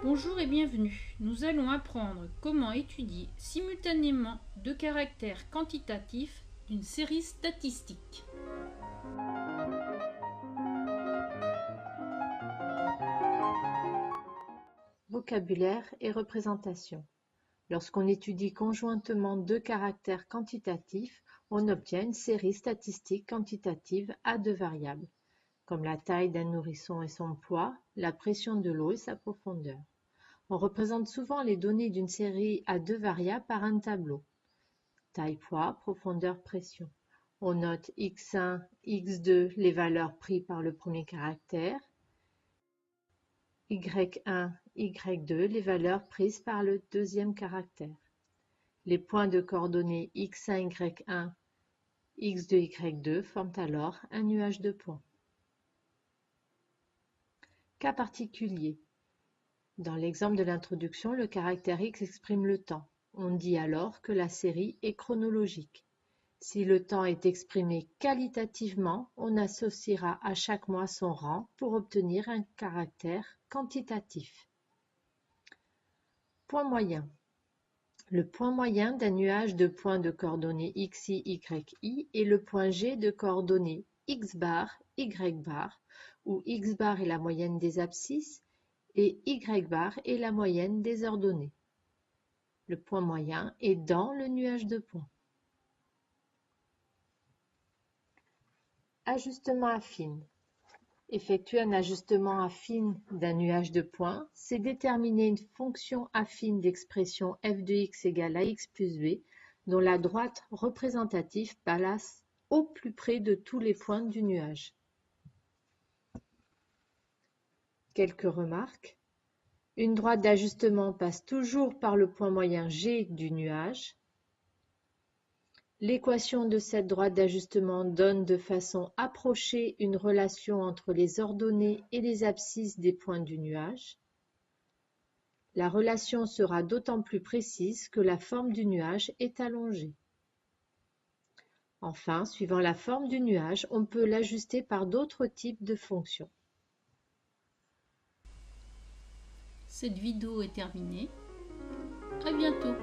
Bonjour et bienvenue. Nous allons apprendre comment étudier simultanément deux caractères quantitatifs d'une série statistique. Vocabulaire et représentation. Lorsqu'on étudie conjointement deux caractères quantitatifs, on obtient une série statistique quantitative à deux variables, comme la taille d'un nourrisson et son poids, la pression de l'eau et sa profondeur. On représente souvent les données d'une série à deux variables par un tableau. Taille, poids, profondeur, pression. On note x1, x2 les valeurs prises par le premier caractère, y1, y2 les valeurs prises par le deuxième caractère. Les points de coordonnées x1, y1, x2, y2 forment alors un nuage de points. Cas particulier. Dans l'exemple de l'introduction, le caractère x exprime le temps. On dit alors que la série est chronologique. Si le temps est exprimé qualitativement, on associera à chaque mois son rang pour obtenir un caractère quantitatif. Point moyen. Le point moyen d'un nuage de points de coordonnées xi, yi est le point G de coordonnées x bar, y bar, où x bar est la moyenne des abscisses et y bar est la moyenne des ordonnées. Le point moyen est dans le nuage de points. Ajustement affine. Effectuer un ajustement affine d'un nuage de points, c'est déterminer une fonction affine d'expression f de x égale à x plus b, dont la droite représentative passe au plus près de tous les points du nuage. Quelques remarques. Une droite d'ajustement passe toujours par le point moyen G du nuage. L'équation de cette droite d'ajustement donne de façon approchée une relation entre les ordonnées et les abscisses des points du nuage. La relation sera d'autant plus précise que la forme du nuage est allongée. Enfin, suivant la forme du nuage, on peut l'ajuster par d'autres types de fonctions. Cette vidéo est terminée. À bientôt.